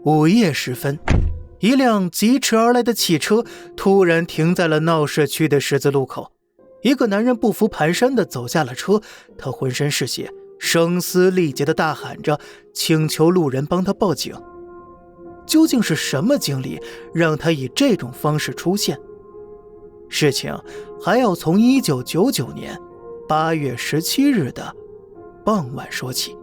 午夜时分，一辆疾驰而来的汽车突然停在了闹市区的十字路口。一个男人不服蹒跚地走下了车，他浑身是血，声嘶力竭地大喊着，请求路人帮他报警。究竟是什么经历让他以这种方式出现？事情还要从1999年8月17日的傍晚说起。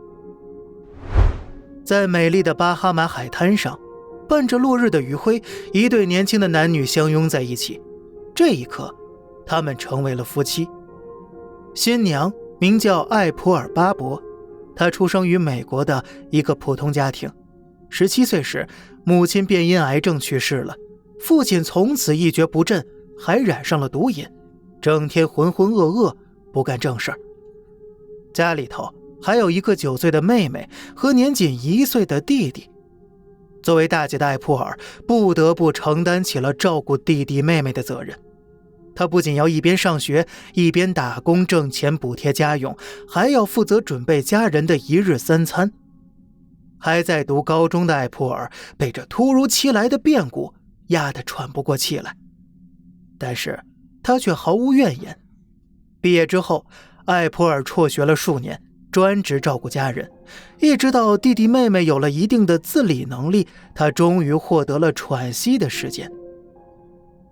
在美丽的巴哈马海滩上，伴着落日的余晖，一对年轻的男女相拥在一起。这一刻，他们成为了夫妻。新娘名叫艾普尔·巴伯，她出生于美国的一个普通家庭。17岁时，母亲便因癌症去世了，父亲从此一蹶不振，还染上了毒瘾，整天浑浑噩噩，不干正事儿。家里头还有一个9岁的妹妹和年仅1岁的弟弟。作为大姐的艾普尔不得不承担起了照顾弟弟妹妹的责任。她不仅要一边上学一边打工挣钱补贴家用，还要负责准备家人的1日3餐。还在读高中的艾普尔被这突如其来的变故压得喘不过气来，但是她却毫无怨言。毕业之后，艾普尔辍学了数年，专职照顾家人，一直到弟弟妹妹有了一定的自理能力，他终于获得了喘息的时间。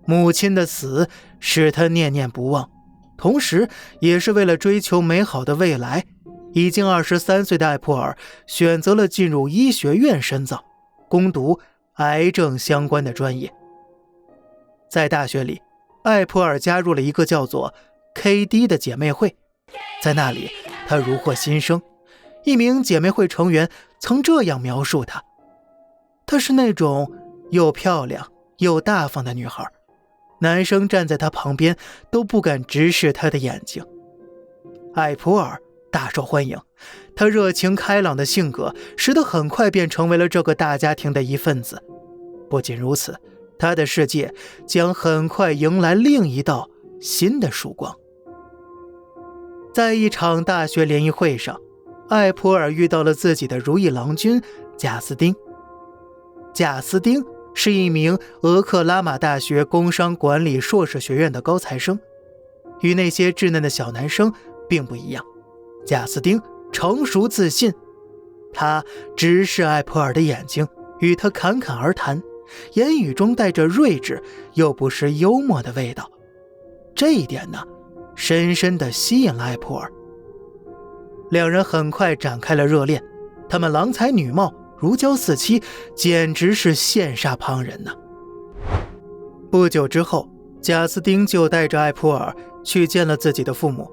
母亲的死使他念念不忘，同时也是为了追求美好的未来，已经23岁的艾普尔选择了进入医学院深造，攻读癌症相关的专业。在大学里，艾普尔加入了一个叫做 KD 的姐妹会，在那里她如获新生。一名姐妹会成员曾这样描述她：她是那种又漂亮又大方的女孩，男生站在她旁边都不敢直视她的眼睛。艾普尔大受欢迎，她热情开朗的性格使得很快便成为了这个大家庭的一份子。不仅如此，她的世界将很快迎来另一道新的曙光。在一场大学联谊会上，艾普尔遇到了自己的如意郎君贾斯汀。贾斯汀是一名俄克拉玛大学工商管理硕士学院的高材生，与那些稚嫩的小男生并不一样。贾斯汀成熟自信，他直视艾普尔的眼睛，与他侃侃而谈，言语中带着睿智又不失幽默的味道。这一点呢，深深地吸引了艾普尔。两人很快展开了热恋，他们郎才女貌，如胶似漆，简直是羡煞旁人呢。不久之后，贾斯汀就带着艾普尔去见了自己的父母，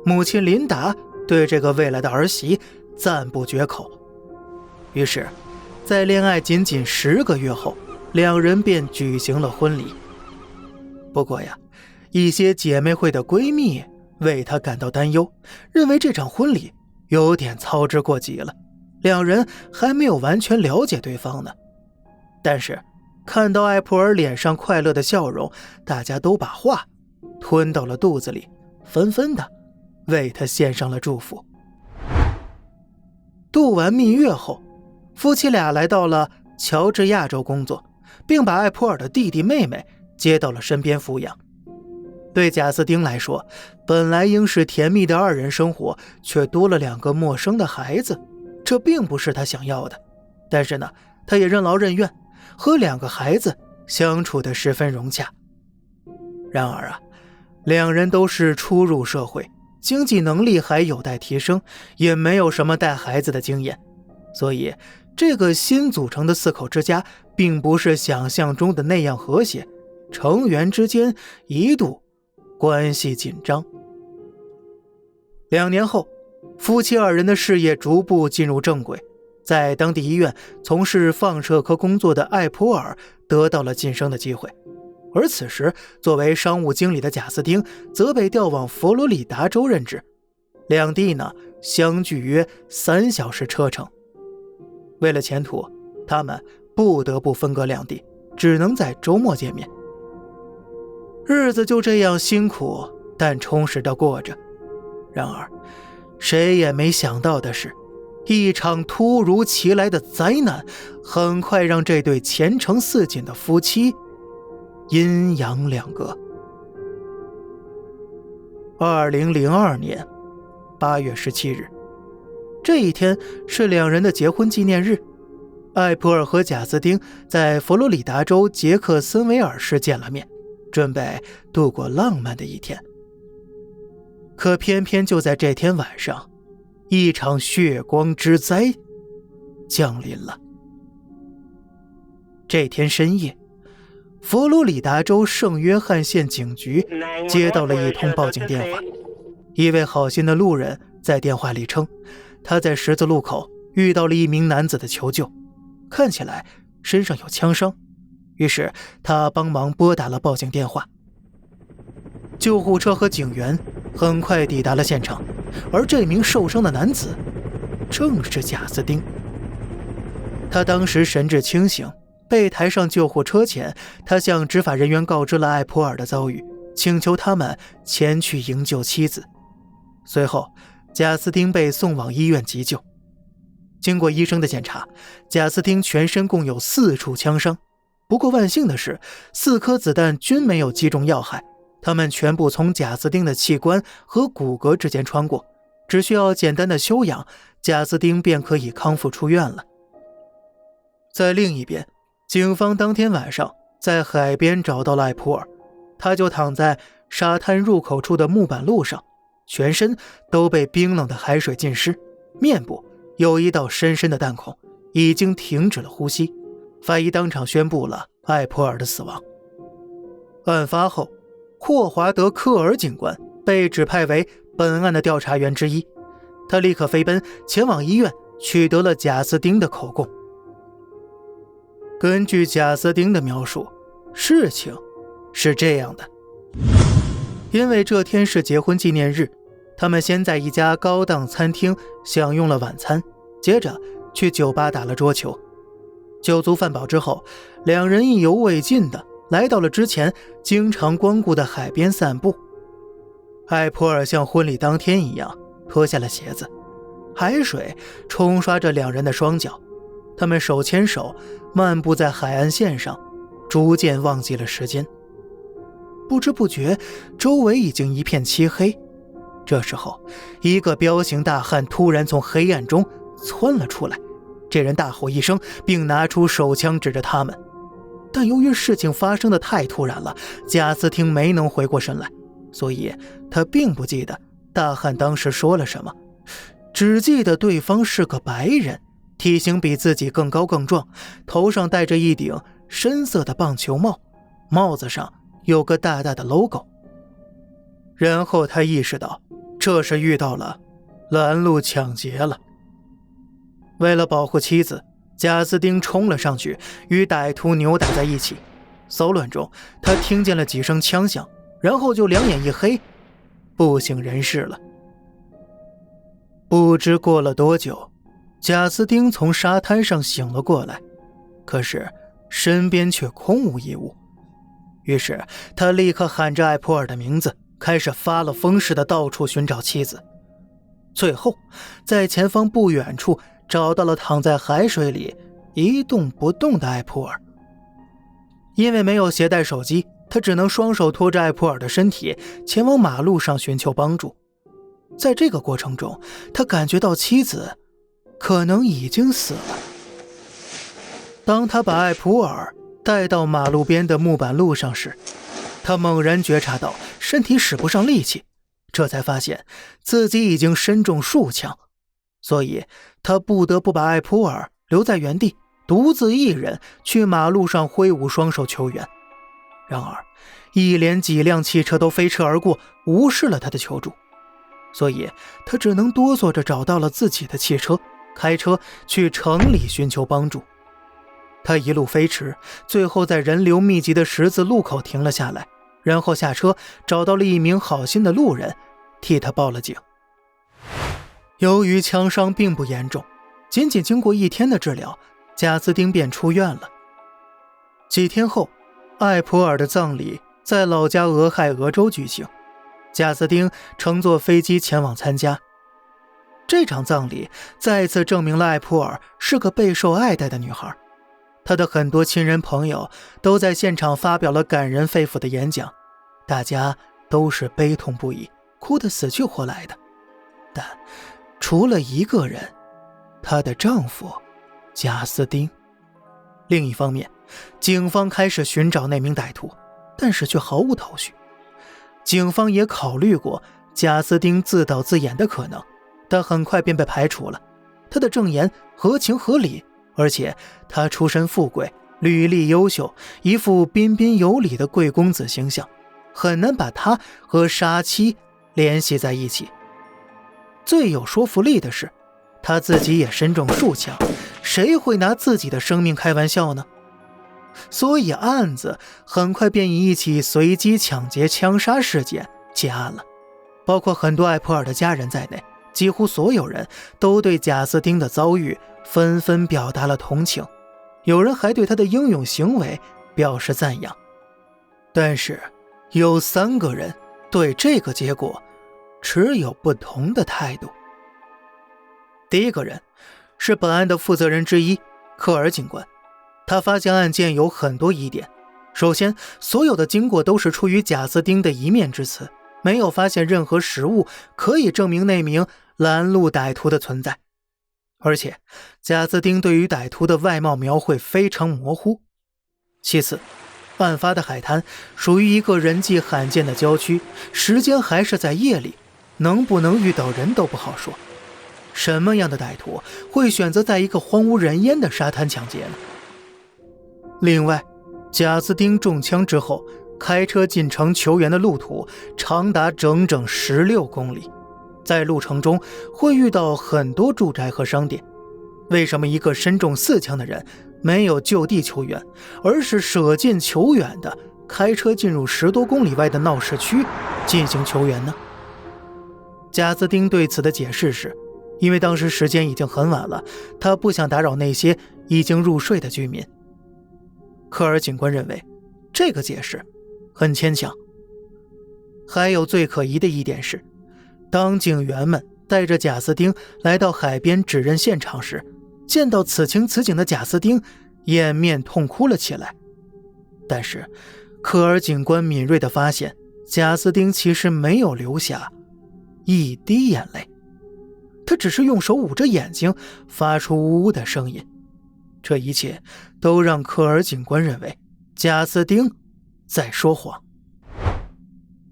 母亲琳达对这个未来的儿媳赞不绝口。于是在恋爱仅仅10个月后，两人便举行了婚礼。不过呀，一些姐妹会的闺蜜为她感到担忧，认为这场婚礼有点操之过急了，两人还没有完全了解对方呢。但是看到艾普尔脸上快乐的笑容，大家都把话吞到了肚子里，纷纷的为他献上了祝福。度完蜜月后，夫妻俩来到了乔治亚州工作，并把艾普尔的弟弟妹妹接到了身边抚养。对贾斯汀来说，本来应是甜蜜的2人生活，却多了2个陌生的孩子，这并不是他想要的。但是呢，他也任劳任怨，和2个孩子相处得十分融洽。然而啊，两人都是初入社会，经济能力还有待提升，也没有什么带孩子的经验，所以这个新组成的4口之家并不是想象中的那样和谐，成员之间一度关系紧张。2年后，夫妻2人的事业逐步进入正轨，在当地医院从事放射科工作的艾普尔得到了晋升的机会，而此时作为商务经理的贾斯汀则被调往佛罗里达州任职，两地呢相距约3小时车程。为了前途，他们不得不分隔两地，只能在周末见面。日子就这样辛苦但充实地过着。然而谁也没想到的是，一场突如其来的灾难很快让这对前程似锦的夫妻阴阳两隔。2002年8月17日，这一天是两人的结婚纪念日。艾普尔和贾斯汀在佛罗里达州杰克森维尔市见了面，准备度过浪漫的一天。可偏偏就在这天晚上，一场血光之灾降临了。这天深夜，佛罗里达州圣约翰县警局接到了一通报警电话。一位好心的路人在电话里称，他在十字路口遇到了一名男子的求救，看起来身上有枪伤，于是他帮忙拨打了报警电话。救护车和警员很快抵达了现场，而这名受伤的男子正是贾斯汀。他当时神志清醒，被抬上救护车前，他向执法人员告知了艾普尔的遭遇，请求他们前去营救妻子。随后贾斯汀被送往医院急救。经过医生的检查，贾斯汀全身共有4处枪伤，不过万幸的是，4颗子弹均没有击中要害，它们全部从贾斯汀的器官和骨骼之间穿过，只需要简单的休养，贾斯汀便可以康复出院了。在另一边，警方当天晚上在海边找到了艾普尔，他就躺在沙滩入口处的木板路上，全身都被冰冷的海水浸湿，面部有一道深深的弹孔，已经停止了呼吸。法医当场宣布了艾普尔的死亡。案发后，霍华德·科尔警官被指派为本案的调查员之一，他立刻飞奔前往医院，取得了贾斯汀的口供。根据贾斯汀的描述，事情是这样的：因为这天是结婚纪念日，他们先在一家高档餐厅享用了晚餐，接着去酒吧打了桌球。酒足饭饱之后，两人意犹未尽地来到了之前经常光顾的海边散步。艾普尔像婚礼当天一样脱下了鞋子，海水冲刷着两人的双脚，他们手牵手漫步在海岸线上，逐渐忘记了时间。不知不觉，周围已经一片漆黑。这时候，一个彪形大汉突然从黑暗中窜了出来，这人大吼一声，并拿出手枪指着他们。但由于事情发生的太突然了，贾斯汀没能回过神来，所以他并不记得大汉当时说了什么，只记得对方是个白人，体型比自己更高更壮，头上戴着一顶深色的棒球帽，帽子上有个大大的 logo。 然后他意识到这是遇到了拦路抢劫了。为了保护妻子，贾斯汀冲了上去，与歹徒扭打在一起。骚乱中，他听见了几声枪响，然后就两眼一黑，不省人事了。不知过了多久，贾斯汀从沙滩上醒了过来，可是身边却空无一物。于是他立刻喊着艾普尔的名字，开始发了疯似的到处寻找妻子。最后在前方不远处找到了躺在海水里一动不动的艾普尔。因为没有携带手机，他只能双手托着艾普尔的身体前往马路上寻求帮助。在这个过程中，他感觉到妻子可能已经死了。当他把艾普尔带到马路边的木板路上时，他猛然觉察到身体使不上力气，这才发现自己已经身中数枪，所以他不得不把艾普尔留在原地，独自一人去马路上挥舞双手求援。然而一连几辆汽车都飞驰而过，无视了他的求助，所以他只能哆嗦着找到了自己的汽车，开车去城里寻求帮助。他一路飞驰，最后在人流密集的十字路口停了下来，然后下车找到了一名好心的路人，替他报了警。由于枪伤并不严重，仅仅经过1天的治疗，贾斯汀便出院了。几天后，艾普尔的葬礼在老家俄亥俄州举行，贾斯汀乘坐飞机前往参加。这场葬礼再次证明了艾普尔是个备受爱戴的女孩。她的很多亲人朋友都在现场发表了感人肺腑的演讲，大家都是悲痛不已，哭得死去活来的。但除了一个人，她的丈夫贾斯汀。另一方面，警方开始寻找那名歹徒，但是却毫无头绪。警方也考虑过贾斯汀自导自演的可能，但很快便被排除了。他的证言合情合理，而且他出身富贵，履历优秀，一副彬彬有礼的贵公子形象，很难把他和杀妻联系在一起。最有说服力的是，他自己也身中数枪，谁会拿自己的生命开玩笑呢？所以案子很快便以一起随机抢劫枪杀事件结案了。包括很多艾普尔的家人在内，几乎所有人都对贾斯汀的遭遇纷纷表达了同情，有人还对他的英勇行为表示赞扬。但是有3个人对这个结果持有不同的态度。第一个人是本案的负责人之一，科尔警官。他发现案件有很多疑点。首先，所有的经过都是出于贾斯汀的一面之词，没有发现任何实物可以证明那名拦路歹徒的存在。而且，贾斯汀对于歹徒的外貌描绘非常模糊。其次，案发的海滩属于一个人迹罕见的郊区，时间还是在夜里，能不能遇到人都不好说。什么样的歹徒会选择在一个荒无人烟的沙滩抢劫呢？另外，贾斯汀中枪之后开车进城求援的路途长达整整16公里，在路程中会遇到很多住宅和商店。为什么一个身中4枪的人没有就地求援，而是舍近求远的开车进入10多公里外的闹市区进行求援呢？贾斯汀对此的解释是，因为当时时间已经很晚了，他不想打扰那些已经入睡的居民。科尔警官认为这个解释很牵强。还有最可疑的一点是，当警员们带着贾斯汀来到海边指认现场时，见到此情此景的贾斯汀掩面痛哭了起来。但是科尔警官敏锐地发现，贾斯汀其实没有流下一滴眼泪，他只是用手捂着眼睛，发出呜呜的声音。这一切都让科尔警官认为贾斯汀在说谎。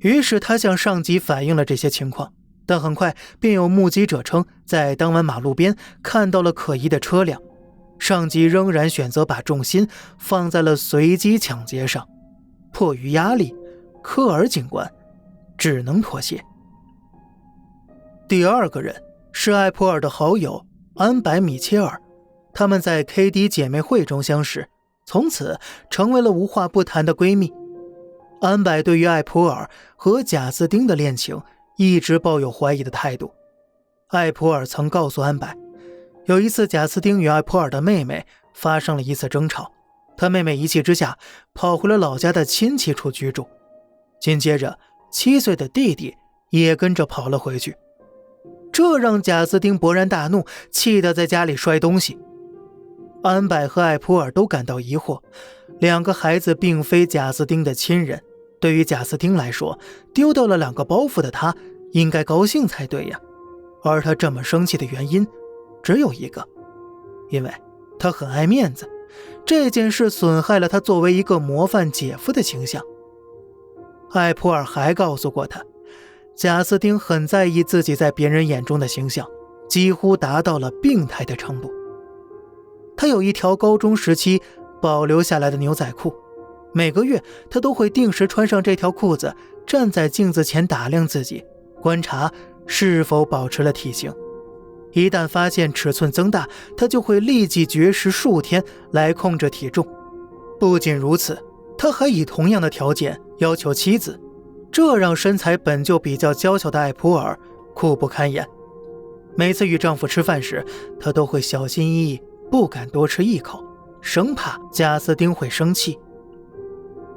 于是他向上级反映了这些情况，但很快便有目击者称在当晚马路边看到了可疑的车辆。上级仍然选择把重心放在了随机抢劫上。迫于压力，科尔警官只能妥协。第二个人是艾普尔的好友安柏·米切尔，他们在 KD 姐妹会中相识，从此成为了无话不谈的闺蜜。安柏对于艾普尔和贾斯汀的恋情一直抱有怀疑的态度。艾普尔曾告诉安柏，有一次贾斯汀与艾普尔的妹妹发生了一次争吵，他妹妹一气之下跑回了老家的亲戚处居住，紧接着7岁的弟弟也跟着跑了回去。这让贾斯汀勃然大怒，气得在家里摔东西。安柏和艾普尔都感到疑惑，2个孩子并非贾斯汀的亲人，对于贾斯汀来说，丢掉了2个包袱的他应该高兴才对呀。而他这么生气的原因只有一个，因为他很爱面子，这件事损害了他作为一个模范姐夫的形象。艾普尔还告诉过他，贾斯汀很在意自己在别人眼中的形象，几乎达到了病态的程度。他有一条高中时期保留下来的牛仔裤，每个月他都会定时穿上这条裤子，站在镜子前打量自己，观察是否保持了体型。一旦发现尺寸增大，他就会立即绝食数天来控制体重。不仅如此，他还以同样的条件要求妻子，这让身材本就比较娇小的艾普尔苦不堪言。每次与丈夫吃饭时，她都会小心翼翼，不敢多吃一口，生怕贾斯汀会生气。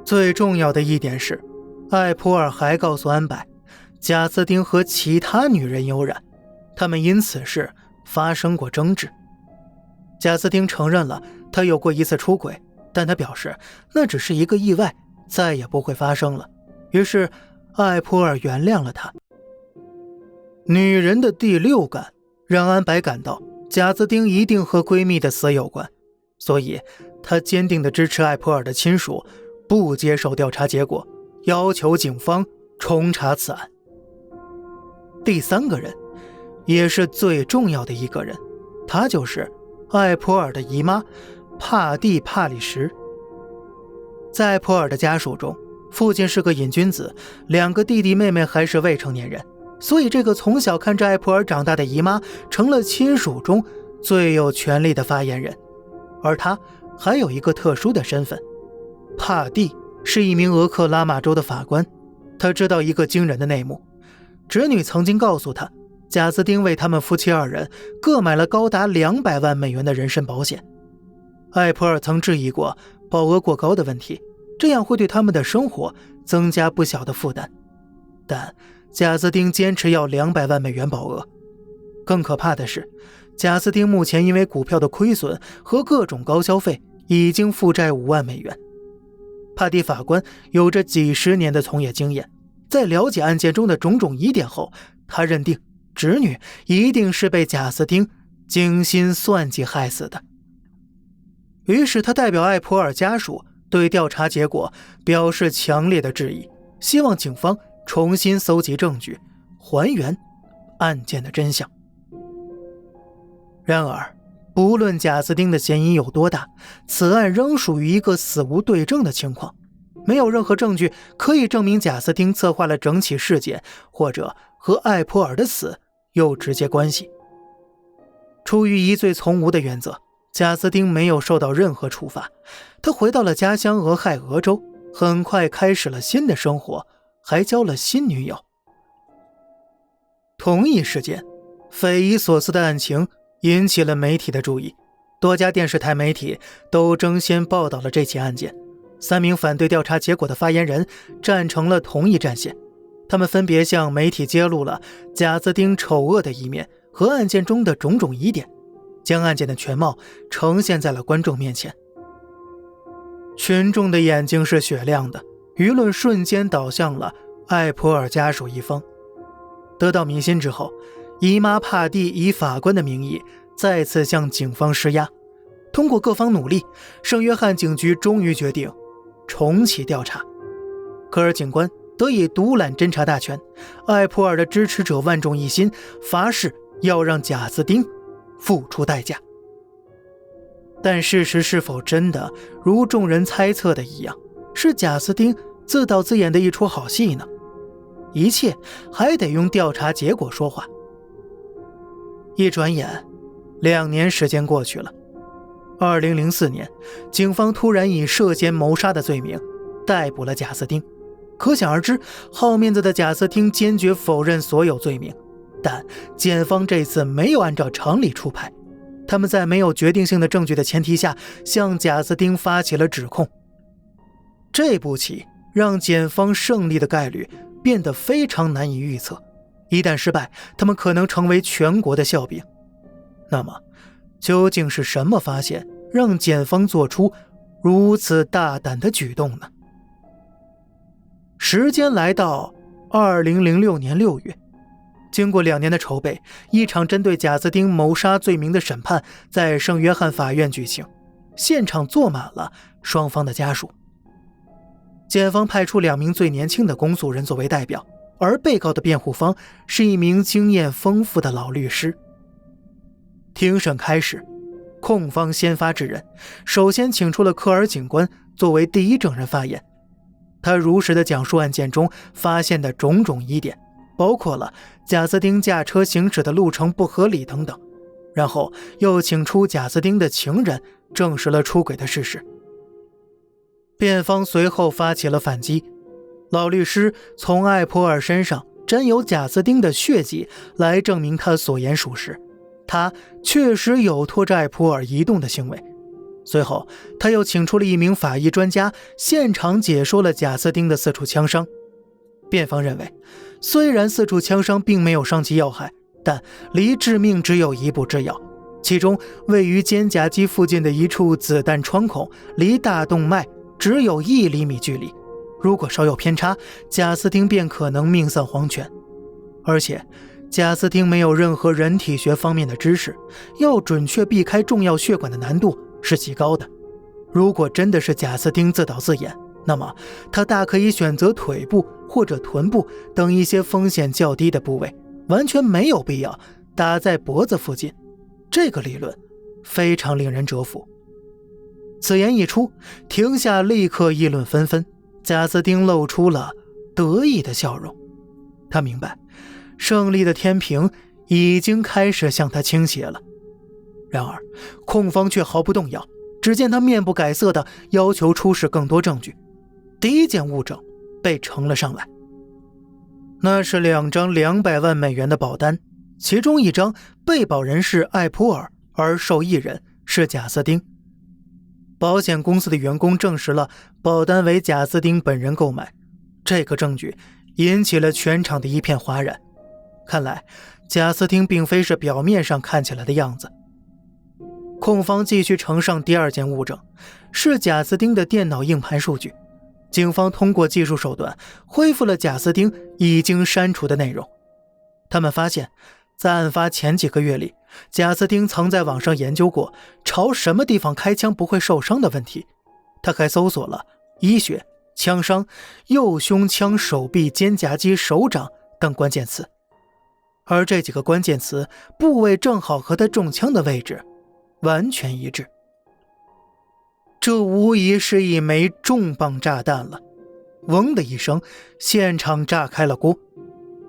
最重要的一点是，艾普尔还告诉安柏，贾斯汀和其他女人有染，他们因此事发生过争执。贾斯汀承认了他有过一次出轨，但他表示那只是一个意外，再也不会发生了。于是艾普尔原谅了他。女人的第六感让安白感到贾斯汀一定和闺蜜的死有关，所以她坚定地支持艾普尔的亲属不接受调查结果，要求警方重查此案。第三个人也是最重要的一个人，他就是艾普尔的姨妈帕蒂·帕里什。在艾普尔的家属中，父亲是个瘾君子，2个弟弟妹妹还是未成年人，所以这个从小看着艾普尔长大的姨妈成了亲属中最有权力的发言人。而她还有一个特殊的身份，帕蒂是一名俄克拉玛州的法官。他知道一个惊人的内幕，侄女曾经告诉他，贾斯汀为他们夫妻2人各买了高达200万美元的人身保险。艾普尔曾质疑过保额过高的问题，这样会对他们的生活增加不小的负担，但贾斯汀坚持要200万美元保额。更可怕的是，贾斯汀目前因为股票的亏损和各种高消费已经负债5万美元。帕蒂法官有着几十年的从业经验，在了解案件中的种种疑点后，他认定侄女一定是被贾斯汀精心算计害死的。于是他代表艾普尔家属对调查结果表示强烈的质疑，希望警方重新搜集证据，还原案件的真相。然而不论贾斯汀的嫌疑有多大，此案仍属于一个死无对证的情况，没有任何证据可以证明贾斯汀策划了整起事件，或者和艾普尔的死有直接关系。出于疑罪从无的原则，贾斯汀没有受到任何处罚，他回到了家乡俄亥俄州，很快开始了新的生活，还交了新女友。同一时间，匪夷所思的案情引起了媒体的注意，多家电视台媒体都争先报道了这起案件。3名反对调查结果的发言人站成了同一战线，他们分别向媒体揭露了贾斯汀丑恶的一面和案件中的种种疑点，将案件的全貌呈现在了观众面前。群众的眼睛是雪亮的，舆论瞬间倒向了艾普尔家属一方。得到民心之后，姨妈帕蒂以法官的名义再次向警方施压。通过各方努力，圣约翰警局终于决定重启调查。科尔警官得以独揽侦查大权，艾普尔的支持者万众一心，发誓要让贾斯汀付出代价。但事实是否真的如众人猜测的一样，是贾斯汀自导自演的一出好戏呢？一切还得用调查结果说话。一转眼2年时间过去了。2004年，警方突然以涉嫌谋杀的罪名逮捕了贾斯汀。可想而知，好面子的贾斯汀坚决否认所有罪名，但检方这次没有按照常理出牌，他们在没有决定性的证据的前提下向贾斯汀发起了指控。这步棋让检方胜利的概率变得非常难以预测，一旦失败，他们可能成为全国的笑柄。那么究竟是什么发现让检方做出如此大胆的举动呢？时间来到2006年6月，经过2年的筹备，一场针对贾斯汀谋杀罪名的审判在圣约翰法院举行，现场坐满了双方的家属。检方派出2名最年轻的公诉人作为代表，而被告的辩护方是一名经验丰富的老律师。庭审开始，控方先发制人，首先请出了科尔警官作为第一证人发言。他如实地讲述案件中发现的种种疑点，包括了贾斯汀驾车行驶的路程不合理等等，然后又请出贾斯汀的情人证实了出轨的事实。辩方随后发起了反击，老律师从艾普尔身上沾有贾斯汀的血迹来证明他所言属实，他确实有拖着艾普尔移动的行为。随后他又请出了一名法医专家，现场解说了贾斯汀的4处枪伤。辩方认为，虽然4处枪伤并没有伤及要害，但离致命只有一步之遥。其中位于肩胛肌附近的一处子弹穿孔离大动脉只有1厘米距离，如果稍有偏差，贾斯汀便可能命丧黄泉。而且贾斯汀没有任何人体学方面的知识，要准确避开重要血管的难度是极高的。如果真的是贾斯汀自导自演，那么他大可以选择腿部或者臀部等一些风险较低的部位，完全没有必要打在脖子附近。这个理论非常令人折服。此言一出，庭下立刻议论纷纷。贾斯汀露出了得意的笑容，他明白胜利的天平已经开始向他倾斜了。然而控方却毫不动摇，只见他面不改色地要求出示更多证据。第一件物证被呈了上来，那是2张200万美元的保单，其中一张被保人是艾普尔，而受益人是贾斯汀。保险公司的员工证实了保单为贾斯汀本人购买，这个证据引起了全场的一片哗然。看来贾斯汀并非是表面上看起来的样子。控方继续呈上第2件物证，是贾斯汀的电脑硬盘数据。警方通过技术手段恢复了贾斯汀已经删除的内容。他们发现在案发前几个月里，贾斯汀曾在网上研究过朝什么地方开枪不会受伤的问题。他还搜索了医学、枪伤、右胸腔、手臂、肩胛肌、手掌等关键词，而这几个关键词部位正好和他中枪的位置完全一致。这无疑是一枚重磅炸弹了。嗡的一声，现场炸开了锅。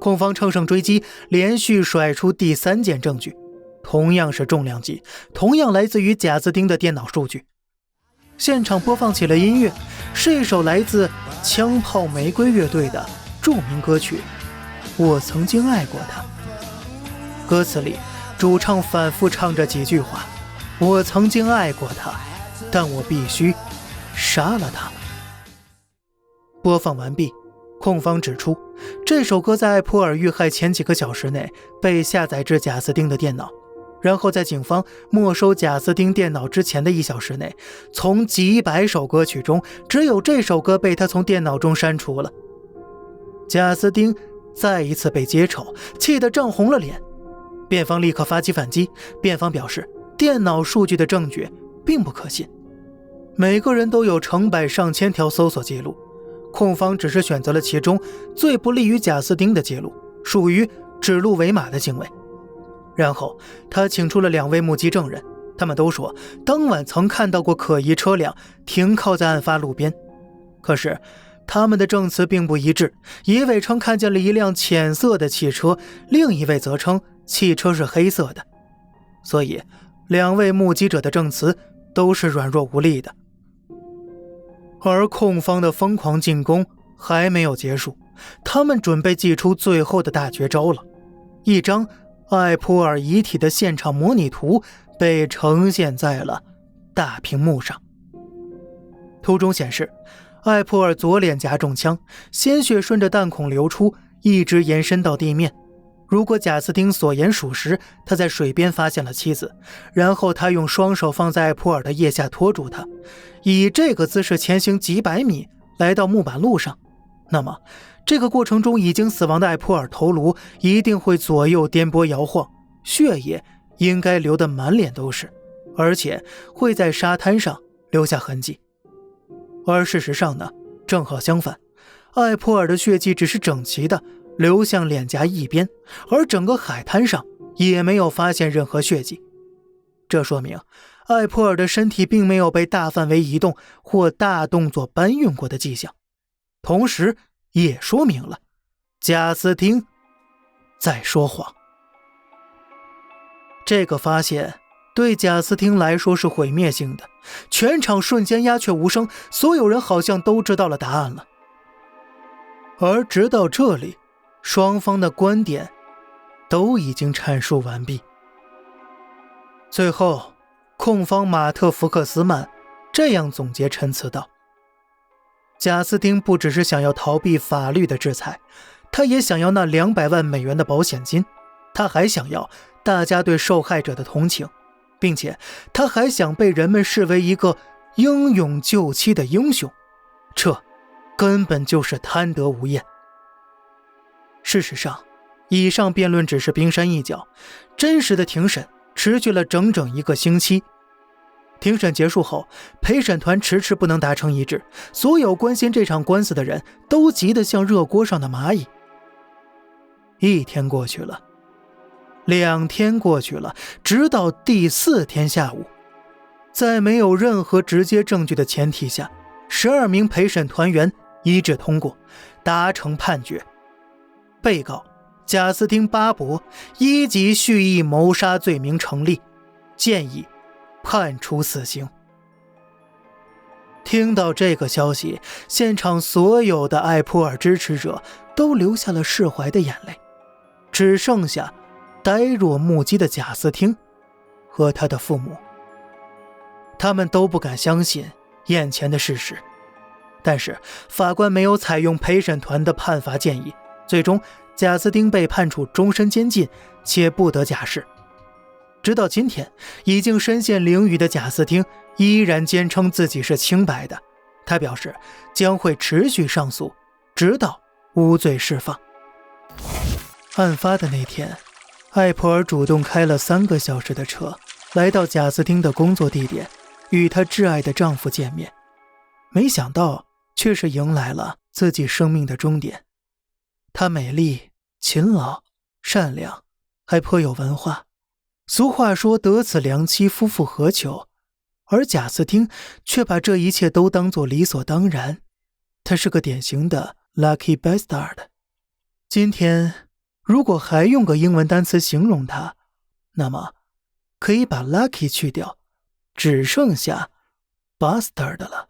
控方乘胜追击，连续甩出第3件证据，同样是重量级，同样来自于贾斯汀的电脑数据。现场播放起了音乐，是一首来自枪炮玫瑰乐队的著名歌曲《我曾经爱过他》。歌词里主唱反复唱着几句话：我曾经爱过他，但我必须杀了他。播放完毕，控方指出，这首歌在艾普尔遇害前几个小时内被下载至贾斯汀的电脑，然后在警方没收贾斯汀电脑之前的1小时内，从几百首歌曲中，只有这首歌被他从电脑中删除了。贾斯汀再一次被揭丑，气得涨红了脸。辩方立刻发起反击，辩方表示电脑数据的证据并不可信，每个人都有成百上千条搜索记录，控方只是选择了其中最不利于贾斯汀的记录，属于指鹿为马的行为。然后他请出了2位目击证人，他们都说当晚曾看到过可疑车辆停靠在案发路边，可是他们的证词并不一致，一位称看见了一辆浅色的汽车，另一位则称汽车是黑色的，所以2位目击者的证词都是软弱无力的。而控方的疯狂进攻还没有结束，他们准备祭出最后的大绝招了。一张艾普尔遗体的现场模拟图被呈现在了大屏幕上。图中显示，艾普尔左脸颊中枪，鲜血顺着弹孔流出，一直延伸到地面。如果贾斯汀所言属实，他在水边发现了妻子，然后他用双手放在艾普尔的腋下拖住他，以这个姿势前行几百米来到木板路上，那么这个过程中已经死亡的艾普尔头颅一定会左右颠簸摇晃，血液应该流得满脸都是，而且会在沙滩上留下痕迹。而事实上呢，正好相反，艾普尔的血迹只是整齐的流向脸颊一边，而整个海滩上也没有发现任何血迹。这说明艾普尔的身体并没有被大范围移动或大动作搬运过的迹象，同时也说明了贾斯汀在说谎。这个发现对贾斯汀来说是毁灭性的，全场瞬间鸦雀无声，所有人好像都知道了答案了。而直到这里，双方的观点都已经阐述完毕。最后，控方马特·福克斯曼这样总结陈词道：贾斯汀不只是想要逃避法律的制裁，他也想要那200万美元的保险金。他还想要大家对受害者的同情，并且他还想被人们视为一个英勇救妻的英雄，这根本就是贪得无厌。事实上，以上辩论只是冰山一角，真实的庭审持续了整整1个星期。庭审结束后，陪审团迟迟不能达成一致，所有关心这场官司的人都急得像热锅上的蚂蚁。1天过去了，2天过去了，直到第4天下午，在没有任何直接证据的前提下，12名陪审团员一致通过，达成判决。被告贾斯汀·巴伯1级蓄意谋杀罪名成立，建议判处死刑。听到这个消息，现场所有的艾普尔支持者都流下了释怀的眼泪，只剩下呆若木鸡的贾斯汀和他的父母。他们都不敢相信眼前的事实，但是法官没有采用陪审团的判罚建议，最终贾斯汀被判处终身监禁，且不得假释。直到今天，已经身陷囹圄的贾斯汀依然坚称自己是清白的，他表示将会持续上诉，直到无罪释放。案发的那天，艾普尔主动开了3个小时的车，来到贾斯汀的工作地点，与她挚爱的丈夫见面，没想到却是迎来了自己生命的终点。她美丽、勤劳、善良，还颇有文化。俗话说得此良妻，夫复何求，而贾斯汀却把这一切都当作理所当然。他是个典型的 lucky bastard。 今天如果还用个英文单词形容他，那么可以把 lucky 去掉，只剩下 bastard 了。